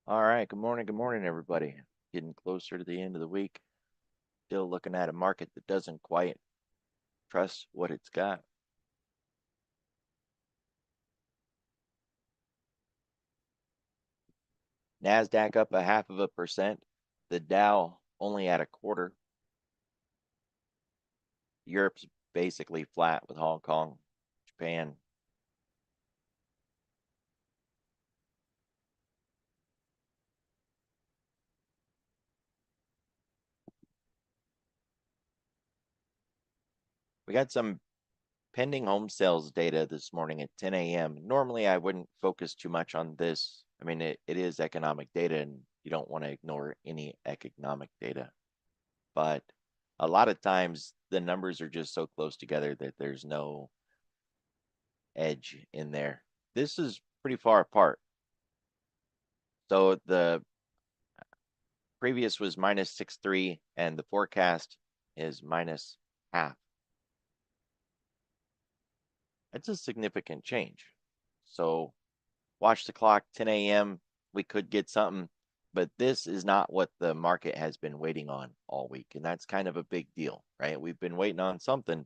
All right, good morning, everybody. Getting closer to the end of the week. Still looking at a market that doesn't quite trust what it's got. NASDAQ up 0.5%. The Dow only at a quarter. Europe's basically flat with Hong Kong, Japan. We got some pending home sales data this morning at 10 a.m. Normally, I wouldn't focus too much on this. I mean, it is economic data, and you don't want to ignore any economic data. But a lot of times the numbers are just so close together that there's no edge in there. This is pretty far apart. So the previous was minus 6.3 and the forecast is minus half. That's a significant change. So watch the clock, 10 a.m. We could get something, but this is not what the market has been waiting on all week. And that's kind of a big deal, right? We've been waiting on something.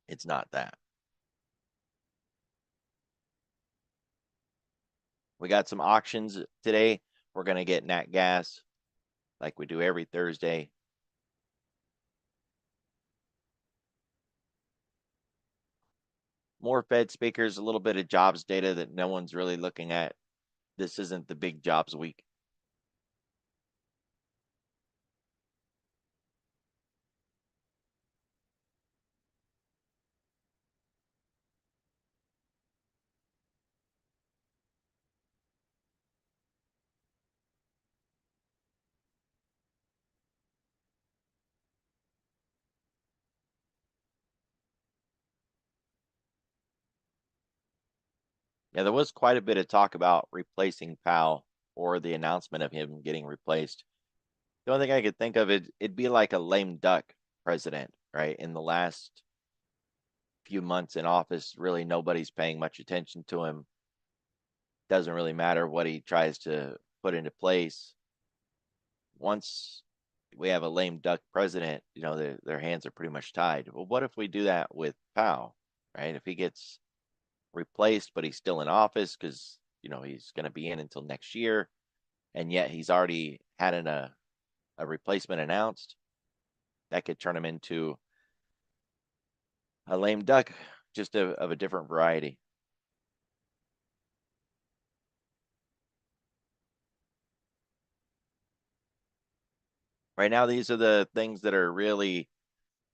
It's not that. We got some auctions today. We're going to get nat gas like we do every Thursday. More Fed speakers, a little bit of jobs data that no one's really looking at. This isn't the big jobs week. Yeah, there was quite a bit of talk about replacing Powell or the announcement of him getting replaced. The only thing I could think of, it'd be like a lame duck president, right? In the last few months in office, really nobody's paying much attention to him. Doesn't really matter what he tries to put into place. Once we have a lame duck president, their hands are pretty much tied. Well, what if we do that with Powell, right? If he gets replaced, but he's still in office because he's going to be in until next year, and yet he's already had a replacement announced, that could turn him into a lame duck, just of a different variety. Right now, these are the things that are really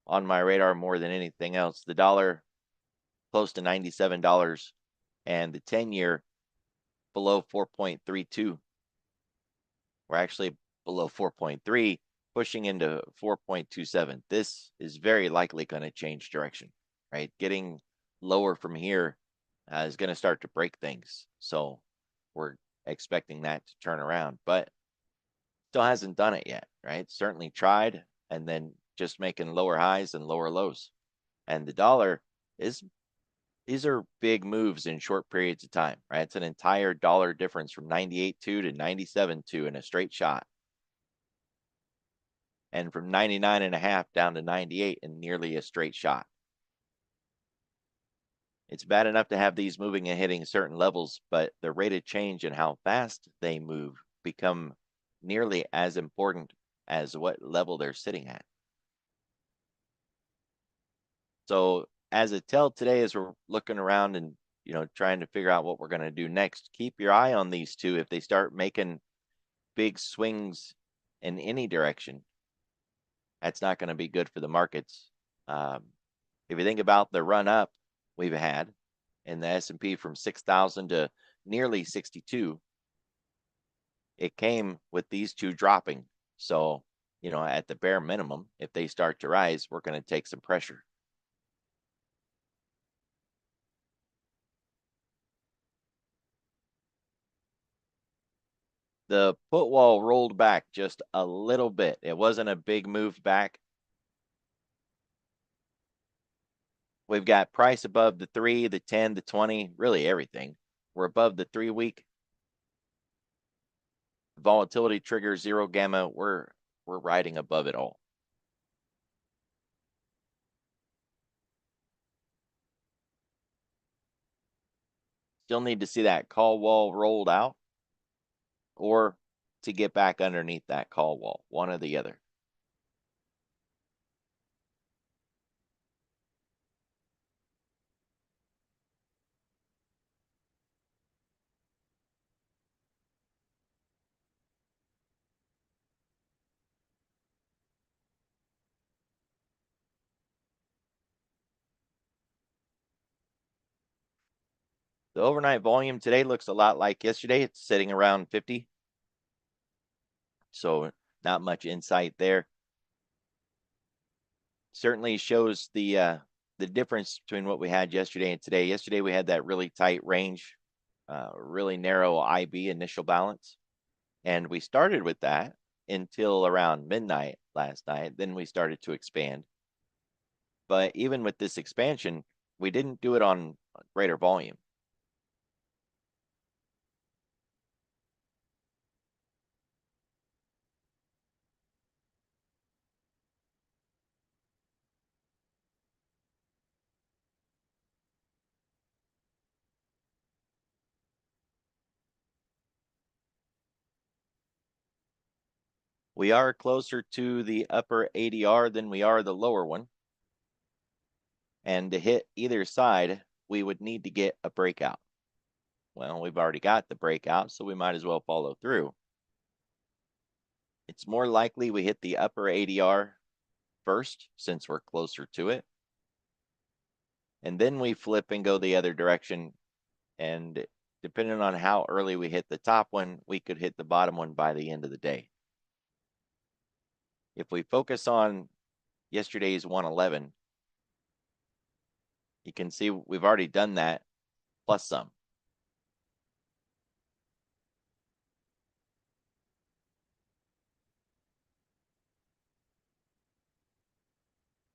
on my radar more than anything else. The dollar close to $97 and the 10-year below 4.32. We're actually below 4.3, pushing into 4.27. This is very likely going to change direction, right? Getting lower from here is going to start to break things. So we're expecting that to turn around, but still hasn't done it yet, right? Certainly tried, and then just making lower highs and lower lows. And the dollar is, these are big moves in short periods of time, right? It's an entire dollar difference from 98.2 to 97.2 in a straight shot. And from 99.5 down to 98 in nearly a straight shot. It's bad enough to have these moving and hitting certain levels, but the rate of change and how fast they move become nearly as important as what level they're sitting at. So as a tell today, as we're looking around and trying to figure out what we're going to do next, keep your eye on these two. If they start making big swings in any direction, that's not going to be good for the markets. If you think about the run up we've had in the S&P from 6,000 to nearly 62, it came with these two dropping. So, at the bare minimum, if they start to rise, we're going to take some pressure. The put wall rolled back just a little bit. It wasn't a big move back. We've got price above the 3, the 10, the 20, really everything. We're above the 3-week. Volatility trigger, zero gamma, we're riding above it all. Still need to see that call wall rolled out or to get back underneath that call wall, one or the other. The overnight volume today looks a lot like yesterday. It's sitting around 50. So not much insight there. Certainly shows the difference between what we had yesterday and today. Yesterday we had that really tight range, really narrow IB, initial balance. And we started with that until around midnight last night. Then we started to expand. But even with this expansion, we didn't do it on greater volume. We are closer to the upper ADR than we are the lower one. And to hit either side, we would need to get a breakout. Well, we've already got the breakout, so we might as well follow through. It's more likely we hit the upper ADR first, since we're closer to it. And then we flip and go the other direction. And depending on how early we hit the top one, we could hit the bottom one by the end of the day. If we focus on yesterday's 111, you can see we've already done that plus some.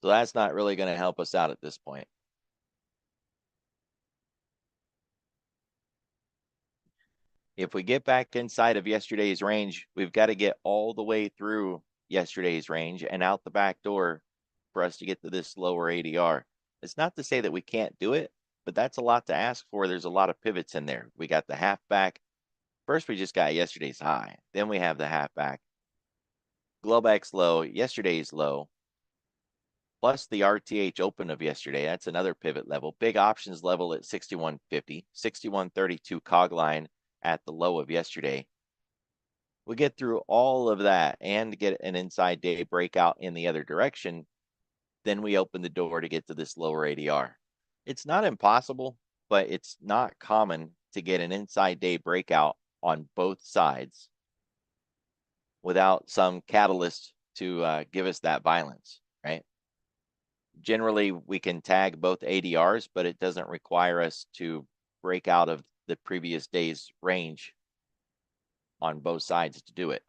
So that's not really going to help us out at this point. If we get back inside of yesterday's range, we've got to get all the way through yesterday's range and out the back door for us to get to this lower ADR. It's not to say that we can't do it, but that's a lot to ask for. There's a lot of pivots in there. We got the half back. First, we just got yesterday's high. Then we have the half back. Globex low, yesterday's low, plus the RTH open of yesterday. That's another pivot level. Big options level at 61.50, 61.32 cog line at the low of yesterday. We get through all of that and get an inside day breakout in the other direction. Then we open the door to get to this lower ADR. It's not impossible, but it's not common to get an inside day breakout on both sides without some catalyst to give us that violence, right? Generally, we can tag both ADRs, but it doesn't require us to break out of the previous day's range on both sides to do it.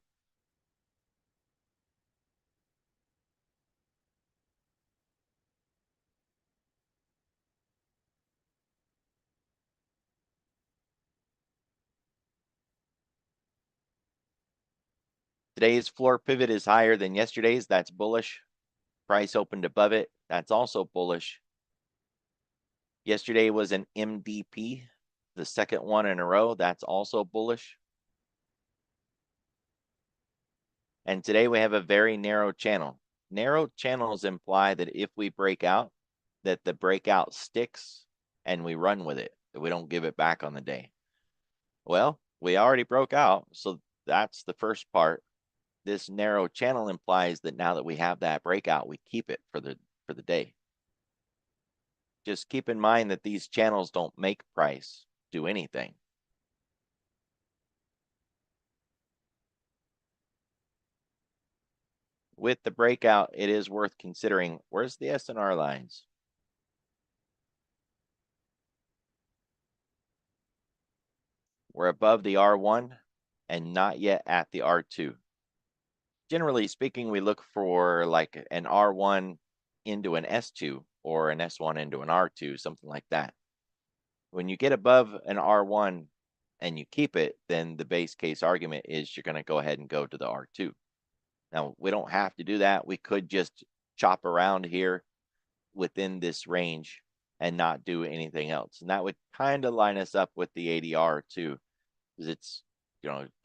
Today's floor pivot is higher than yesterday's. That's bullish. Price opened above it. That's also bullish. Yesterday was an MDP, the second one in a row. That's also bullish. And today we have a very narrow channel. Narrow channels imply that if we break out, that the breakout sticks and we run with it, that we don't give it back on the day. Well, we already broke out, so that's the first part. This narrow channel implies that now that we have that breakout, we keep it for the day. Just keep in mind that these channels don't make price do anything. With the breakout, it is worth considering, where's the S&R lines? We're above the R1 and not yet at the R2. Generally speaking, we look for like an R1 into an S2 or an S1 into an R2, something like that. When you get above an R1, and you keep it, then the base case argument is you're going to go ahead and go to the R2. Now, we don't have to do that. We could just chop around here within this range and not do anything else. And that would kind of line us up with the ADR too, because it's,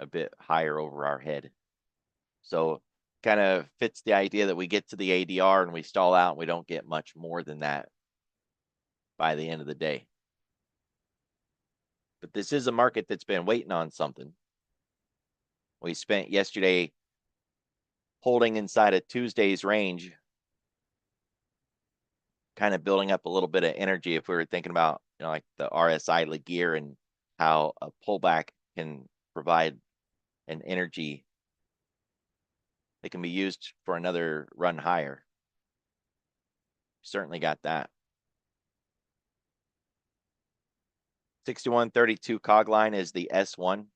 a bit higher over our head. So kind of fits the idea that we get to the ADR and we stall out and we don't get much more than that by the end of the day. But this is a market that's been waiting on something. We spent yesterday holding inside of Tuesday's range, kind of building up a little bit of energy if we were thinking about, like the RSI gear and how a pullback can provide an energy that can be used for another run higher. Certainly got that. 6132 cog line is the S1.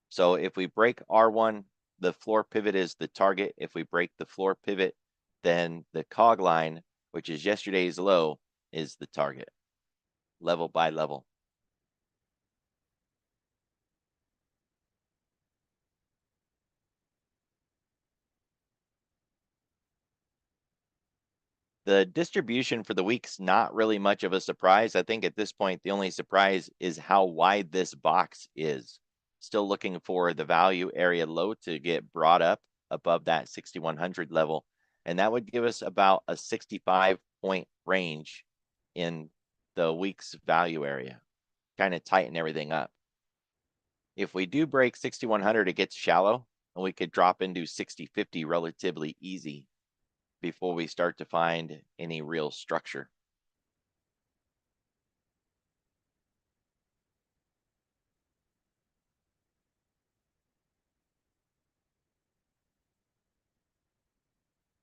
So if we break R1, the floor pivot is the target. If we break the floor pivot, then the cog line, which is yesterday's low, is the target, level by level. The distribution for the week's not really much of a surprise. I think at this point, the only surprise is how wide this box is. Still looking for the value area low to get brought up above that 6,100 level. And that would give us about a 65-point range in the week's value area, kind of tighten everything up. If we do break 6,100, it gets shallow, and we could drop into 60-50 relatively easy before we start to find any real structure.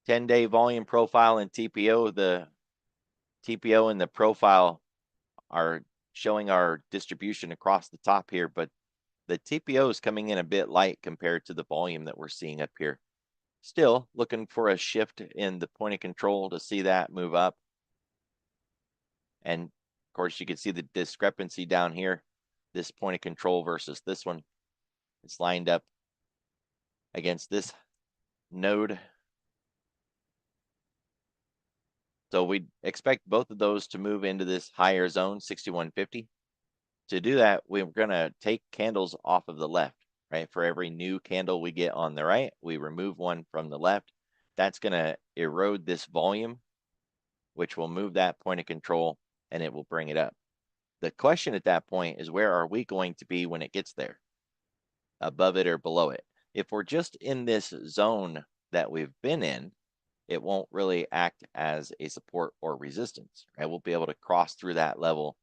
Ten-day volume profile and TPO. The TPO and the profile are showing our distribution across the top here, but the TPO is coming in a bit light compared to the volume that we're seeing up here. Still looking for a shift in the point of control to see that move up. And of course, you can see the discrepancy down here, this point of control versus this one. It's lined up against this node. So we expect both of those to move into this higher zone, 6150. To do that, we're going to take candles off of the left, right? For every new candle we get on the right, we remove one from the left. That's going to erode this volume, which will move that point of control, and it will bring it up. The question at that point is, where are we going to be when it gets there? Above it or below it? If we're just in this zone that we've been in, it won't really act as a support or resistance, right? We'll be able to cross through that level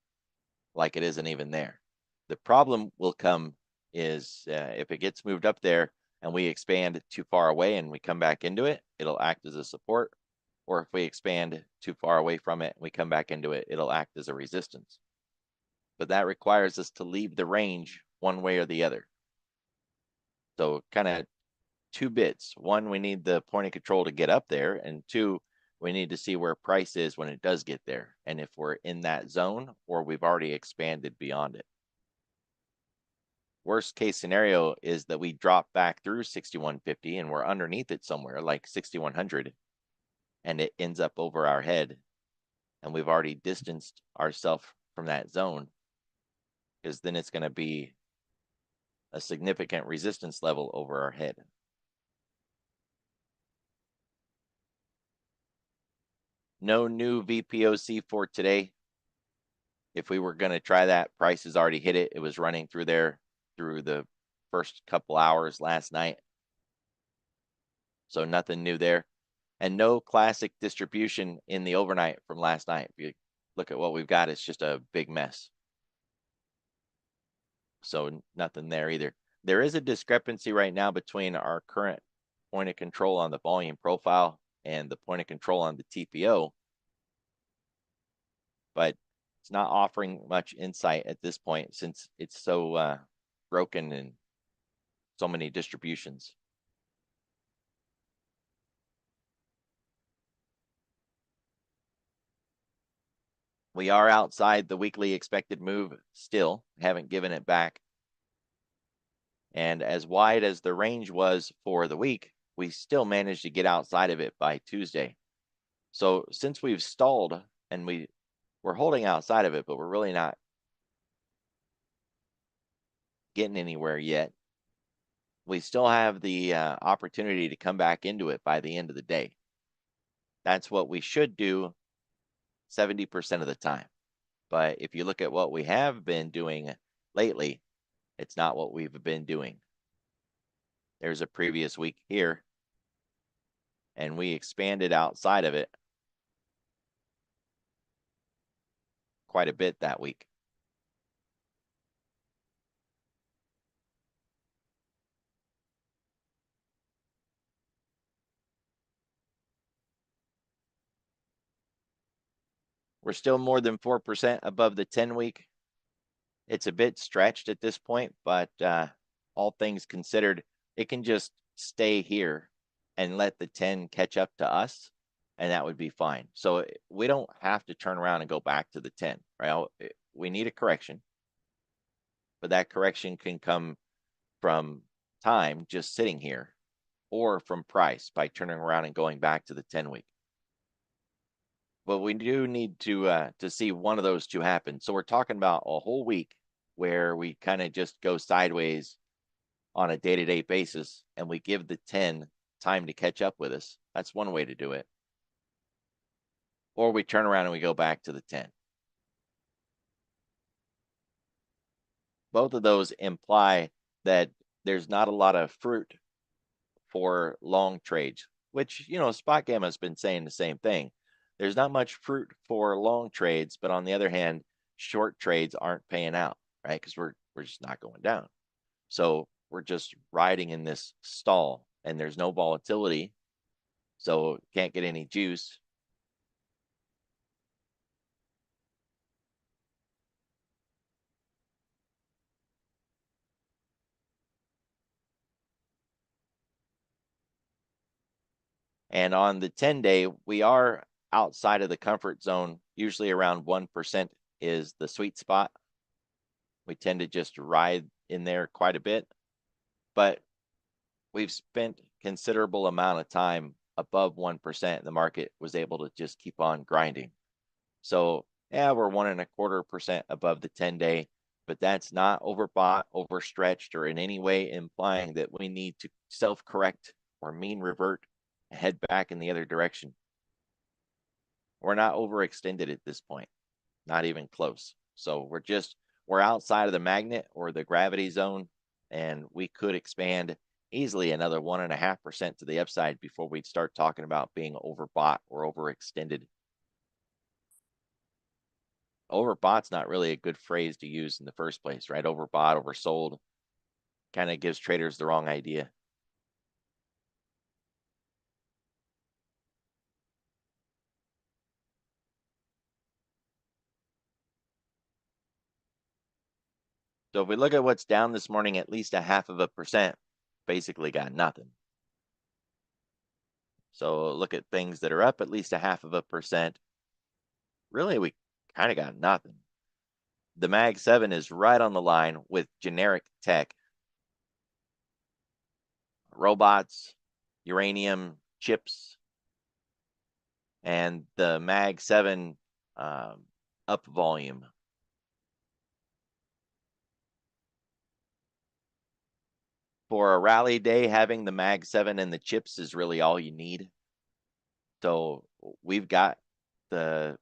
like it isn't even there. The problem will come is if it gets moved up there and we expand too far away and we come back into it, it'll act as a support. Or if we expand too far away from it and we come back into it, it'll act as a resistance. But that requires us to leave the range one way or the other. So kind of two bits. One, we need the point of control to get up there, and two, we need to see where price is when it does get there, and if we're in that zone or we've already expanded beyond it. Worst case scenario is that we drop back through 6150 and we're underneath it somewhere like 6100, and it ends up over our head, and we've already distanced ourselves from that zone, because then it's going to be a significant resistance level over our head. No new VPOC for today. If we were going to try that, price has already hit it. It was running through there through the first couple hours last night. So nothing new there. And no classic distribution in the overnight from last night. If you look at what we've got, it's just a big mess. So nothing there either. There is a discrepancy right now between our current point of control on the volume profile and the point of control on the TPO, but it's not offering much insight at this point since it's so broken in so many distributions. We are outside the weekly expected move still, haven't given it back. And as wide as the range was for the week, we still managed to get outside of it by Tuesday. So since we've stalled and we're holding outside of it, but we're really not getting anywhere yet, we still have the opportunity to come back into it by the end of the day. That's what we should do 70% of the time. But if you look at what we have been doing lately, it's not what we've been doing. There's a previous week here, and we expanded outside of it quite a bit that week. We're still more than 4% above the 10-week. It's a bit stretched at this point, but all things considered, it can just stay here and let the 10 catch up to us, and that would be fine. So we don't have to turn around and go back to the 10, right? We need a correction, but that correction can come from time just sitting here or from price by turning around and going back to the 10-week. But we do need to see one of those two happen. So we're talking about a whole week where we kind of just go sideways on a day-to-day basis, and we give the 10 time to catch up with us. That's one way to do it. Or we turn around and we go back to the 10. Both of those imply that there's not a lot of fruit for long trades, which, Spot Gamma has been saying the same thing. There's not much fruit for long trades, but on the other hand, short trades aren't paying out, right? Because we're just not going down. So we're just riding in this stall, and there's no volatility, so can't get any juice. And on the 10-day, we are outside of the comfort zone. Usually around 1% is the sweet spot. We tend to just ride in there quite a bit, but we've spent considerable amount of time above 1%. The market was able to just keep on grinding. So yeah, we're 1.25% above the 10-day, but that's not overbought, overstretched, or in any way implying that we need to self-correct or mean revert and head back in the other direction. We're not overextended at this point, not even close. So we're outside of the magnet or the gravity zone, and we could expand easily another 1.5% to the upside before we'd start talking about being overbought or overextended. Overbought's not really a good phrase to use in the first place, right? Overbought, oversold kind of gives traders the wrong idea. So if we look at what's down this morning, at least 0.5%, basically got nothing. So look at things that are up at least 0.5%. Really, we kind of got nothing. The Mag 7 is right on the line with generic tech. Robots, uranium, chips, and the Mag 7 up volume. For a rally day, having the Mag 7 and the chips is really all you need. So we've got the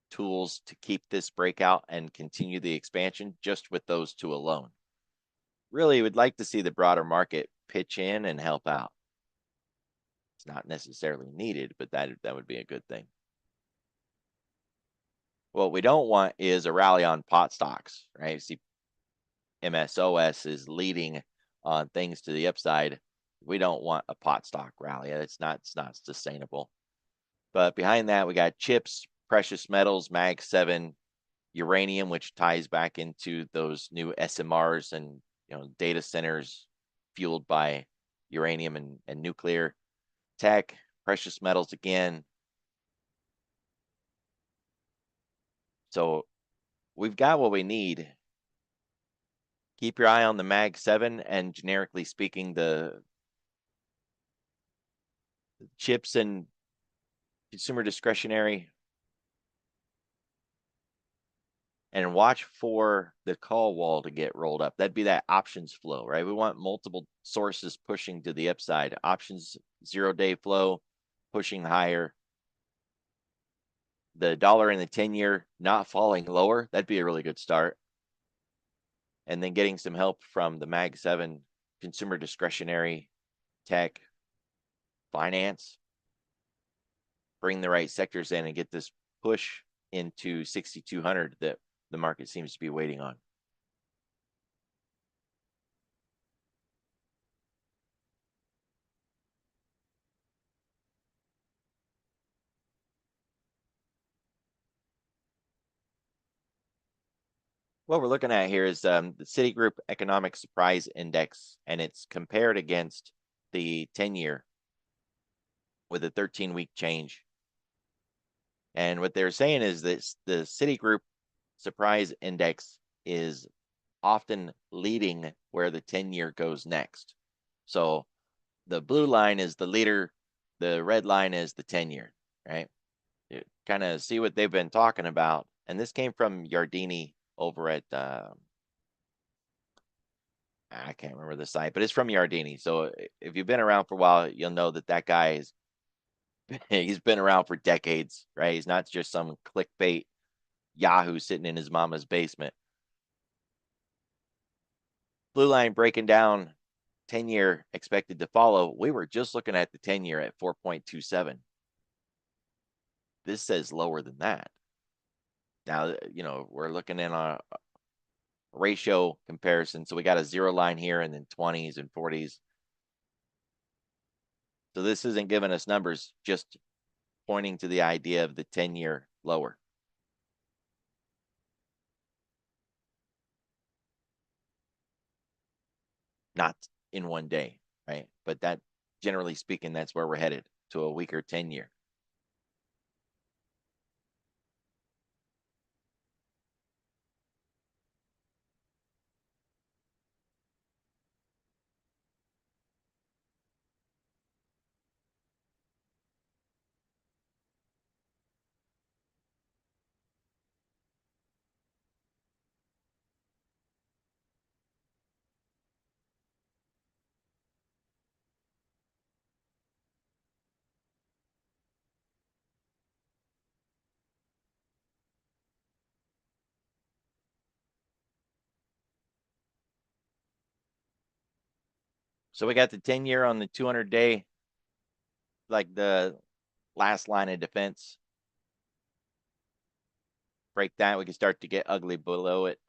tools to keep this breakout and continue the expansion just with those two alone. Really would like to see the broader market pitch in and help out. It's not necessarily needed, but that would be a good thing. What we don't want is a rally on pot stocks, right? See, MSOS is leading on things to the upside. We don't want a pot stock rally. It's not sustainable. But behind that, we got chips, precious metals, Mag 7, uranium, which ties back into those new SMRs and data centers fueled by uranium and nuclear, tech, precious metals again. So we've got what we need. Keep your eye on the Mag 7 and generically speaking, the chips and consumer discretionary, and watch for the call wall to get rolled up. That'd be that options flow, right? We want multiple sources pushing to the upside. Options 0-day flow pushing higher. The dollar and the 10-year not falling lower. That'd be a really good start. And then getting some help from the Mag 7 consumer discretionary, tech, finance. Bring the right sectors in and get this push into 6,200 that the market seems to be waiting on. What we're looking at here is the Citigroup Economic Surprise Index, and it's compared against the 10-year with a 13-week change. And what they're saying is that the Citigroup Surprise Index is often leading where the 10-year goes next. So the blue line is the leader, the red line is the 10-year, right? You kind of see what they've been talking about. And this came from Yardini over at I can't remember the site, but it's from Yardini. So if you've been around for a while, you'll know that that guy is he's been around for decades, right? He's not just some clickbait Yahoo sitting in his mama's basement. Blue line breaking down 10-year expected to follow. We were just looking at the 10-year at 4.27. This says lower than that. Now, we're looking in a ratio comparison. So we got a 0 line here and then 20s and 40s. So this isn't giving us numbers, just pointing to the idea of the 10-year lower. Not in one day, right? But that, generally speaking, that's where we're headed, to a weaker 10-year. So we got the 10-year on the 200-day, like the last line of defense. Break that, we can start to get ugly below it.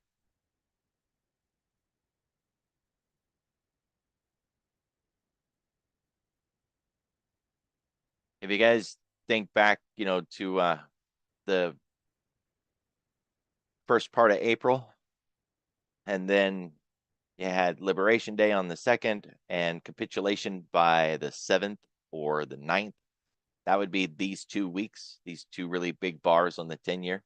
If you guys think back, to the first part of April, and then you had Liberation Day on the 2nd and capitulation by the 7th or the 9th. That would be these 2 weeks, these two really big bars on the 10-year.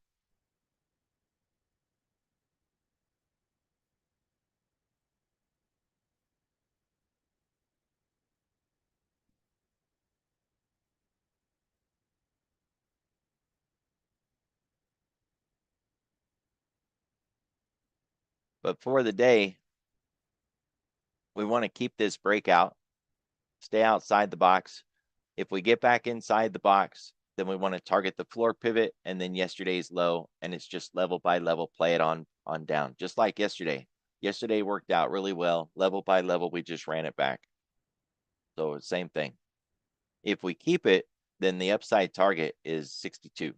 But for the day, we want to keep this breakout, stay outside the box. If we get back inside the box, then we want to target the floor pivot and then yesterday's low, and it's just level by level, play it on down, just like yesterday. Yesterday worked out really well. Level by level, we just ran it back. So same thing. If we keep it, then the upside target is 62.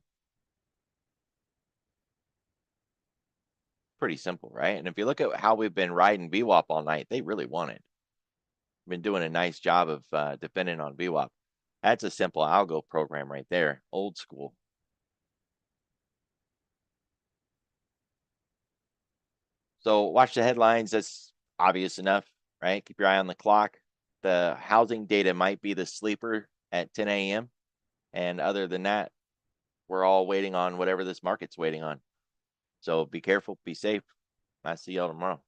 Pretty simple, right? And if you look at how we've been riding VWAP all night, they really want it. Been doing a nice job of defending on VWAP. That's a simple algo program right there, old school. So watch the headlines. That's obvious enough, right? Keep your eye on the clock. The housing data might be the sleeper at 10 a.m. And other than that, we're all waiting on whatever this market's waiting on. So be careful, be safe. I see y'all tomorrow.